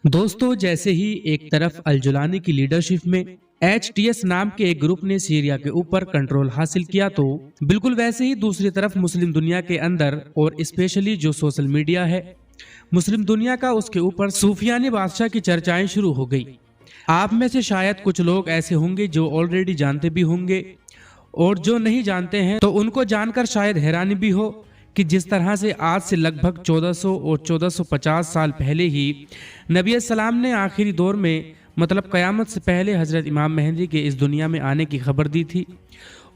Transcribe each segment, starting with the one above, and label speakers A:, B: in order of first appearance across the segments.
A: दोस्तों, जैसे ही एक तरफ अल-जुलानी की लीडरशिप में HTS नाम के एक ग्रुप ने सीरिया के ऊपर कंट्रोल हासिल किया, तो बिल्कुल वैसे ही दूसरी तरफ मुस्लिम दुनिया के अंदर और स्पेशली जो सोशल मीडिया है मुस्लिम दुनिया का, उसके ऊपर सूफियानी बादशाह की चर्चाएं शुरू हो गई। आप में से शायद कुछ लोग ऐसे होंगे जो ऑलरेडी जानते भी होंगे, और जो नहीं जानते हैं तो उनको जानकर शायद हैरानी भी हो कि जिस तरह से आज से लगभग 1400 और 1450 साल पहले ही नबी सलाम ने आखिरी दौर में मतलब क़यामत से पहले हज़रत इमाम मेहदी के इस दुनिया में आने की खबर दी थी,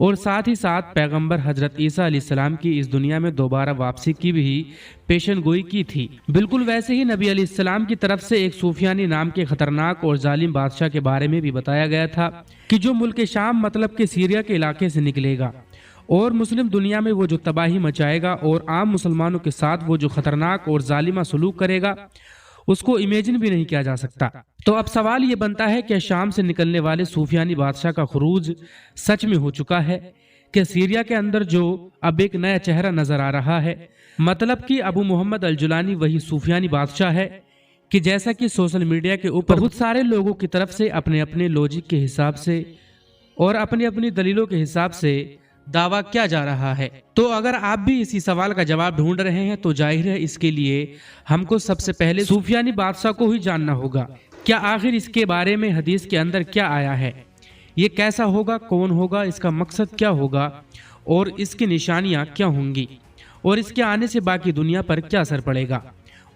A: और साथ ही साथ पैगंबर हज़रत ईसा अलैहिस्सलाम की इस दुनिया में दोबारा वापसी की भी पेशन गोई की थी। बिल्कुल वैसे ही नबी अलैहिस्सलाम की तरफ से एक सूफियानी नाम के खतरनाक और जालिम बादशाह के बारे में भी बताया गया था कि जो मुल्क शाम मतलब के सीरिया के इलाके से निकलेगा और मुस्लिम दुनिया में वो जो तबाही मचाएगा और आम मुसलमानों के साथ वो जो खतरनाक और जालिमा सलूक करेगा, उसको इमेजिन भी नहीं किया जा सकता। तो अब सवाल ये बनता है कि शाम से निकलने वाले सूफियानी बादशाह का खुरूज सच में हो चुका है कि सीरिया के अंदर जो अब एक नया चेहरा नजर आ रहा है, मतलब कि अबू मोहम्मद अल-जुलानी वही सूफियानी बादशाह है कि जैसा कि सोशल मीडिया के ऊपर बहुत सारे लोगों की तरफ से अपने अपने लॉजिक के हिसाब से और अपनी अपनी दलीलों के हिसाब से दावा किया जा रहा है। तो अगर आप भी इसी सवाल का जवाब ढूंढ रहे हैं तो जाहिर है इसके लिए हमको सबसे पहले सूफियानी बादशाह को ही जानना होगा। क्या आखिर इसके बारे में हदीस के अंदर क्या आया है, ये कैसा होगा, कौन होगा, इसका मकसद क्या होगा और इसकी निशानियां क्या होंगी, और इसके आने से बाकी दुनिया पर क्या असर पड़ेगा,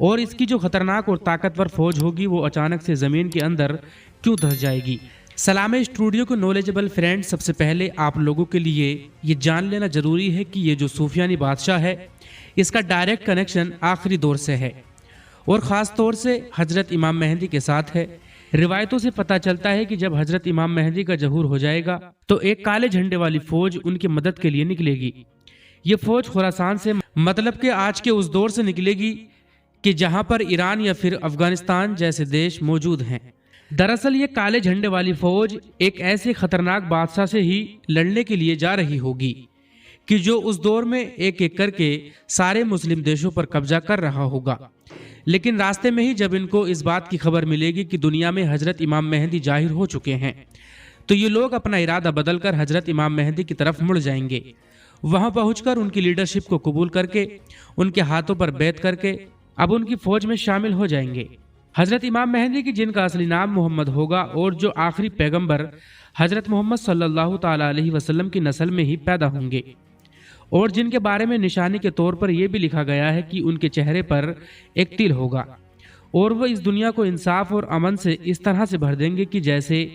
A: और इसकी जो खतरनाक और ताकतवर फौज होगी वो अचानक से जमीन के अंदर क्यों धंस जाएगी। सलाम स्टूडियो के नॉलेजेबल फ्रेंड, सबसे पहले आप लोगों के लिए ये जान लेना जरूरी है कि ये जो सूफियानी बादशाह है इसका डायरेक्ट कनेक्शन आखिरी दौर से है और ख़ास तौर से हज़रत इमाम मेहदी के साथ है। रिवायतों से पता चलता है कि जब हज़रत इमाम मेहदी का ज़हूर हो जाएगा तो एक काले झंडे वाली फौज उनकी मदद के लिए निकलेगी। ये फौज खुरासान से मतलब कि आज के उस दौर से निकलेगी कि जहाँ पर ईरान या फिर अफगानिस्तान जैसे देश मौजूद हैं। दरअसल ये काले झंडे वाली फौज एक ऐसे खतरनाक बादशाह से ही लड़ने के लिए जा रही होगी कि जो उस दौर में एक एक करके सारे मुस्लिम देशों पर कब्जा कर रहा होगा। लेकिन रास्ते में ही जब इनको इस बात की खबर मिलेगी कि दुनिया में हजरत इमाम मेहदी जाहिर हो चुके हैं, तो ये लोग अपना इरादा बदलकर हजरत इमाम मेहदी की तरफ मुड़ जाएंगे। वहां पहुंचकर उनकी लीडरशिप को कबूल करके उनके हाथों पर बैत करके अब उनकी फौज में शामिल हो जाएंगे। हजरत इमाम मेहदी की जिनका असली नाम मोहम्मद होगा और जो आखिरी पैगंबर हजरत मोहम्मद सल्लल्लाहु ताला अलैहि वसल्लम की नस्ल में ही पैदा होंगे, और जिनके बारे में निशानी के तौर पर यह भी लिखा गया है कि उनके चेहरे पर एक तिल होगा और वह इस दुनिया को इंसाफ और अमन से इस तरह से भर देंगे कि जैसे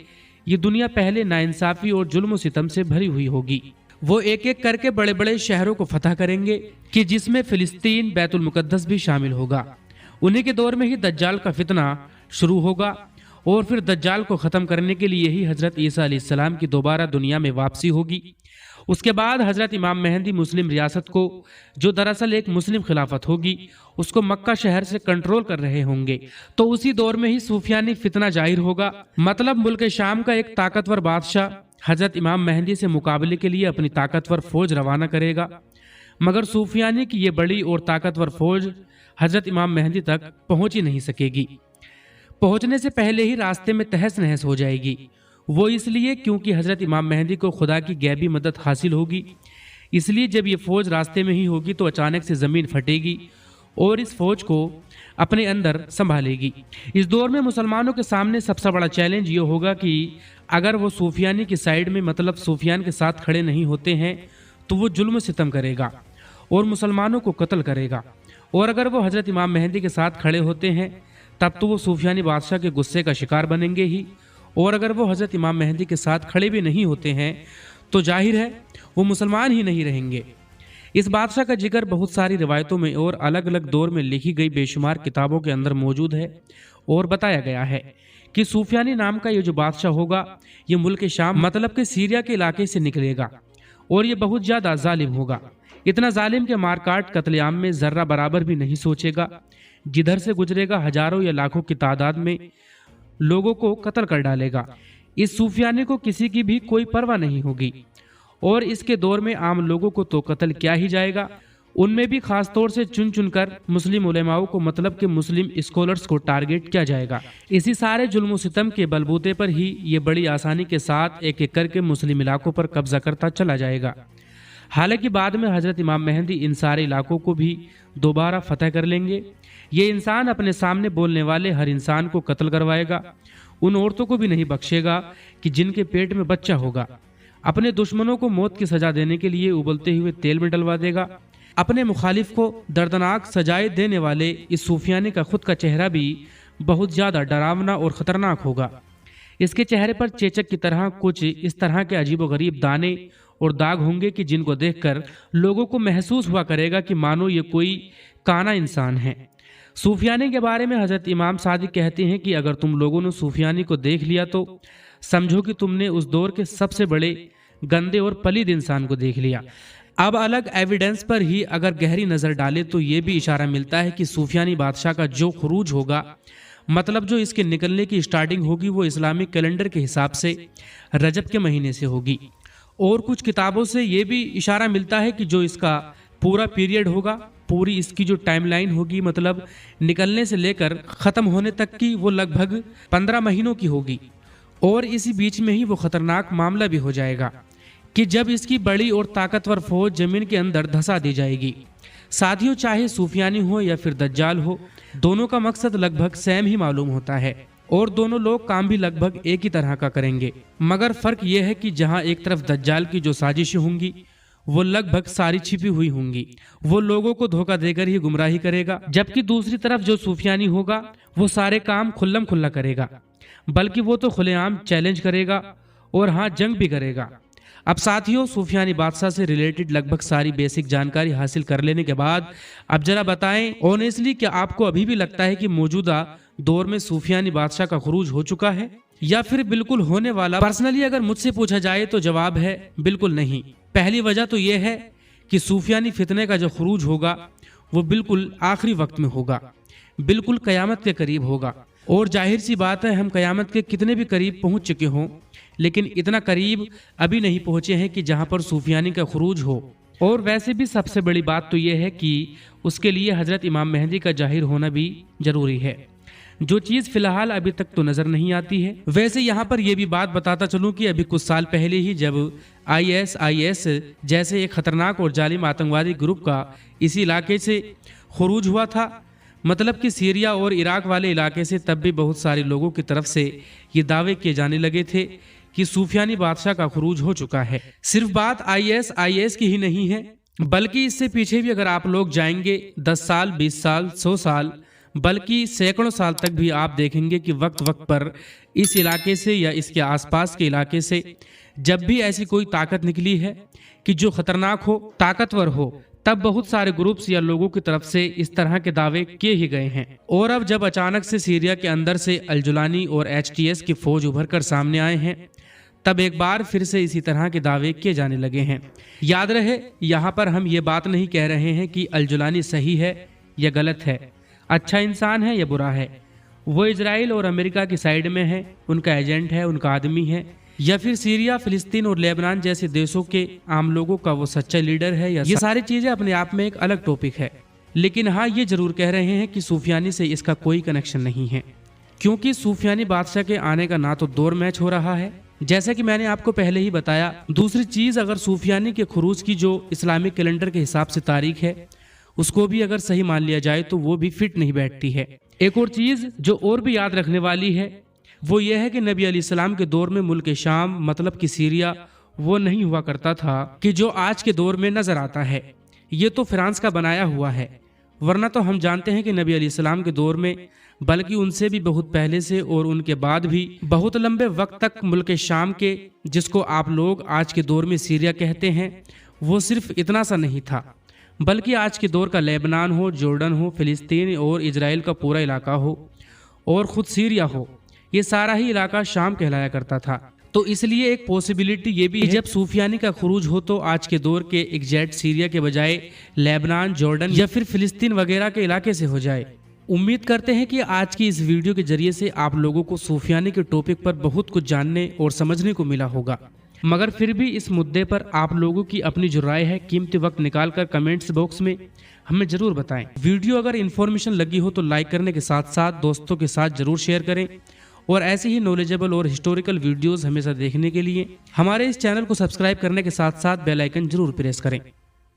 A: ये दुनिया पहले नाइंसाफी और जुल्म सितम से भरी हुई होगी। वो एक एक करके बड़े बड़े शहरों को फतह करेंगे कि जिसमें फिलिस्तीन, बैतुल मुकद्दस भी शामिल होगा। उन्हीं के दौर में ही दज्जाल का फितना शुरू होगा और फिर दज्जाल को ख़त्म करने के लिए ही हज़रत ईसा अलैहिस्सलाम की दोबारा दुनिया में वापसी होगी। उसके बाद हज़रत इमाम मेहदी मुस्लिम रियासत को, जो दरअसल एक मुस्लिम खिलाफत होगी, उसको मक्का शहर से कंट्रोल कर रहे होंगे। तो उसी दौर में ही सूफियानी फितना जाहिर होगा, मतलब मुल्क शाम का एक ताकतवर बादशाह हज़रत इमाम मेहदी से मुकाबले के लिए अपनी ताकतवर फौज रवाना करेगा, मगर सूफियानी की ये बड़ी और ताकतवर फौज हजरत इमाम मेहदी तक पहुंच ही नहीं सकेगी। पहुंचने से पहले ही रास्ते में तहस नहस हो जाएगी। वो इसलिए क्योंकि हजरत इमाम मेहदी को खुदा की गैबी मदद हासिल होगी। इसलिए जब ये फौज रास्ते में ही होगी तो अचानक से जमीन फटेगी और इस फौज को अपने अंदर संभालेगी। इस दौर में मुसलमानों के सामने सबसे बड़ा चैलेंज ये होगा कि अगर वो सूफियानी की साइड में मतलब सूफियान के साथ खड़े नहीं होते हैं तो वो जुल्म सितम करेगा और मुसलमानों को कत्ल करेगा, और अगर वो हज़रत इमाम मेहदी के साथ खड़े होते हैं तब तो वो सूफियानी बादशाह के गुस्से का शिकार बनेंगे ही, और अगर वो हज़रत इमाम मेहदी के साथ खड़े भी नहीं होते हैं तो जाहिर है वो मुसलमान ही नहीं रहेंगे। इस बादशाह का जिक्र बहुत सारी रिवायतों में और अलग अलग दौर में लिखी गई बेशुमार किताबों के अंदर मौजूद है और बताया गया है कि सूफियानी नाम का ये जो बादशाह होगा ये मुल्क शाम मतलब के सीरिया के इलाके से निकलेगा और ये बहुत ज़्यादा जालिम होगा। इतना जालिम के मारकाट कत्लेआम में जर्रा बराबर भी नहीं सोचेगा। जिधर से गुजरेगा हजारों या लाखों की तादाद में लोगों को कत्ल कर डालेगा। इस सूफियाने को किसी की भी कोई परवाह नहीं होगी और इसके दौर में आम लोगों को तो कत्ल किया ही जाएगा, उनमें भी खास तौर से चुन चुनकर मुस्लिम उलेमाओं को मतलब कि मुस्लिम स्कॉलर्स को टारगेट किया जाएगा। इसी सारे जुल्म सितम के बलबूते पर ही ये बड़ी आसानी के साथ एक एक करके मुस्लिम इलाकों पर कब्जा करता चला जाएगा। हालांकि बाद में हजरत इमाम मेहदी इन सारे इलाकों को भी दोबारा फतह कर लेंगे। ये इंसान अपने सामने बोलने वाले हर इंसान को कत्ल करवाएगा। उन औरतों को भी नहीं बख्शेगा कि जिनके पेट में बच्चा होगा। अपने दुश्मनों को मौत की सजा देने के लिए उबलते हुए तेल में डलवा देगा। अपने मुखालिफ को दर्दनाक सजाएं देने वाले इस सूफियाने का खुद का चेहरा भी बहुत ज़्यादा डरावना और ख़तरनाक होगा। इसके चेहरे पर चेचक की तरह कुछ इस तरह के अजीबोगरीब दाने और दाग होंगे कि जिनको देखकर लोगों को महसूस हुआ करेगा कि मानो ये कोई काना इंसान है। सूफियाने के बारे में हज़रत इमाम सादिक कहते हैं कि अगर तुम लोगों ने सूफियाने को देख लिया तो समझो कि तुमने उस दौर के सबसे बड़े गंदे और पलीद इंसान को देख लिया। अब अलग एविडेंस पर ही अगर गहरी नज़र डाले तो ये भी इशारा मिलता है कि सूफियानी बादशाह का जो खुरूज होगा, मतलब जो इसके निकलने की स्टार्टिंग होगी, वो इस्लामिक कैलेंडर के हिसाब से रजब के महीने से होगी। और कुछ किताबों से ये भी इशारा मिलता है कि जो इसका पूरा पीरियड होगा, पूरी इसकी जो टाइमलाइन होगी, मतलब निकलने से लेकर ख़त्म होने तक की, वो लगभग 15 महीनों की होगी। और इसी बीच में ही वो ख़तरनाक मामला भी हो जाएगा कि जब इसकी बड़ी और ताकतवर फौज ज़मीन के अंदर धंसा दी जाएगी। साथियों, चाहे सूफियानी हो या फिर दज्जाल हो, दोनों का मकसद लगभग सेम ही मालूम होता है और दोनों लोग काम भी लगभग एक ही तरह का करेंगे। मगर फ़र्क यह है कि जहां एक तरफ दज्जाल की जो साजिशें होंगी वो लगभग सारी छिपी हुई होंगी, वो लोगों को धोखा देकर ही गुमराही करेगा, जबकि दूसरी तरफ जो सूफियानी होगा वो सारे काम खुल्लम खुल्ला करेगा, बल्कि वो तो खुलेआम चैलेंज करेगा और हाँ, जंग भी करेगा। अब साथियों, सूफियानी बादशाह से रिलेटेड लगभग सारी बेसिक जानकारी हासिल कर लेने के बाद अब जरा बताएं ऑनेस्टली, क्या आपको अभी भी लगता है कि मौजूदा दौर में सूफियानी बादशाह का खुरूज हो चुका है या फिर बिल्कुल होने वाला? पर्सनली अगर मुझसे पूछा जाए तो जवाब है बिल्कुल नहीं। पहली वजह तो यह है कि सूफियानी फितने का जो खुरूज होगा वो बिल्कुल आखिरी वक्त में होगा, बिल्कुल कयामत के करीब होगा। और जाहिर सी बात है, हम कयामत के कितने भी करीब पहुंच चुके हों, लेकिन इतना करीब अभी नहीं पहुंचे हैं कि जहां पर सूफियानी का खुरूज हो। और वैसे भी सबसे बड़ी बात तो यह है कि उसके लिए हजरत इमाम मेहदी का जाहिर होना भी जरूरी है, जो चीज़ फिलहाल अभी तक तो नज़र नहीं आती है। वैसे यहाँ पर यह भी बात बताता चलूँ कि अभी कुछ साल पहले ही जब ISIS जैसे एक खतरनाक और जालिम आतंकवादी ग्रुप का इसी इलाके से खुरूज हुआ था, मतलब कि सीरिया और इराक वाले इलाके से, तब भी बहुत सारे लोगों की तरफ से ये दावे किए जाने लगे थे कि सूफियानी बादशाह का खुरूज हो चुका है। सिर्फ बात ISIS की ही नहीं है, बल्कि इससे पीछे भी अगर आप लोग जाएंगे 10 साल, 20 साल, 100 साल, बल्कि सैकड़ों साल तक भी आप देखेंगे कि वक्त वक्त पर इस इलाके से या इसके आसपास के इलाके से जब भी ऐसी कोई ताकत निकली है कि जो खतरनाक हो, ताकतवर हो, तब बहुत सारे ग्रुप्स या लोगों की तरफ से इस तरह के दावे किए ही गए हैं। और अब जब अचानक से सीरिया के अंदर से अल-जुलानी और HTS की फौज उभर कर सामने आए हैं, तब एक बार फिर से इसी तरह के दावे किए जाने लगे हैं। याद रहे, यहाँ पर हम ये बात नहीं कह रहे हैं कि अल-जुलानी सही है या गलत है, अच्छा इंसान है या बुरा है। वो इजराइल और अमेरिका की साइड में है, उनका एजेंट है, उनका आदमी है, या फिर सीरिया, फिलिस्तीन और लेबनान जैसे देशों के आम लोगों का वो सच्चा लीडर है, या ये सारी चीजें अपने आप में एक अलग टॉपिक है। लेकिन हाँ, ये जरूर कह रहे हैं कि सूफियानी से इसका कोई कनेक्शन नहीं है, क्योंकि सूफियानी बादशाह के आने का ना तो दौर मैच हो रहा है, जैसा कि मैंने आपको पहले ही बताया। दूसरी चीज, अगर सूफियानी के खुरूज की जो इस्लामिक कैलेंडर के हिसाब से तारीख है, उसको भी अगर सही मान लिया जाए तो वो भी फिट नहीं बैठती है। एक और चीज जो और भी याद रखने वाली है वो ये है कि नबी अलैहिस्सलाम के दौर में मुल्क शाम, मतलब कि सीरिया, वो नहीं हुआ करता था कि जो आज के दौर में नजर आता है। ये तो फ्रांस का बनाया हुआ है, वरना तो हम जानते हैं कि नबी अलैहिस्सलाम के दौर में, बल्कि उनसे भी बहुत पहले से और उनके बाद भी बहुत लंबे वक्त तक मुल्क शाम के, जिसको आप लोग आज के दौर में सीरिया कहते हैं, वो सिर्फ इतना सा नहीं था, बल्कि आज के दौर का लेबनान हो, जॉर्डन हो, फिलिस्तीन और इजराइल का पूरा इलाका हो और ख़ुद सीरिया हो, ये सारा ही इलाका शाम कहलाया करता था। तो इसलिए एक पॉसिबिलिटी ये भी है जब सूफियानी का खुरूज हो तो आज के दौर के एग्जैक्ट सीरिया के बजाय लेबनान, जॉर्डन या फिर फिलिस्तीन वगैरह के इलाके से हो जाए। उम्मीद करते हैं कि आज की इस वीडियो के जरिए से आप लोगों को सूफियानी के टॉपिक पर बहुत कुछ जानने और समझने को मिला होगा। मगर फिर भी इस मुद्दे पर आप लोगों की अपनी जो राय है कीमती वक्त निकाल कर कमेंट्स बॉक्स में हमें जरूर बताएं। वीडियो अगर इन्फॉर्मेशन लगी हो तो लाइक करने के साथ साथ दोस्तों के साथ जरूर शेयर करें और ऐसे ही नॉलेजेबल और हिस्टोरिकल वीडियोस हमेशा देखने के लिए हमारे इस चैनल को सब्सक्राइब करने के साथ साथ बेल आइकन जरूर प्रेस करें।